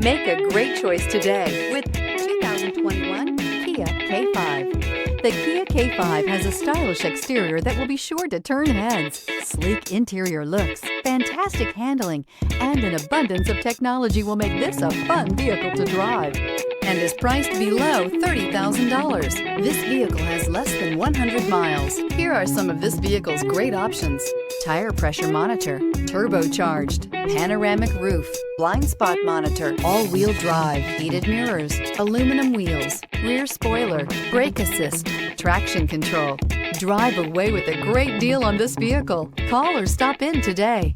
Make a great choice today with 2021 Kia K5. The Kia K5 has a stylish exterior that will be sure to turn heads. Sleek interior looks, fantastic handling, and an abundance of technology will make this a fun vehicle to drive, and is priced below $30,000. This vehicle has less than 100 miles. Here are some of this vehicle's great options: tire pressure monitor, turbocharged, panoramic roof, blind spot monitor, all-wheel drive, heated mirrors, aluminum wheels, rear spoiler, brake assist, traction control. Drive away with a great deal on this vehicle. Call or stop in today.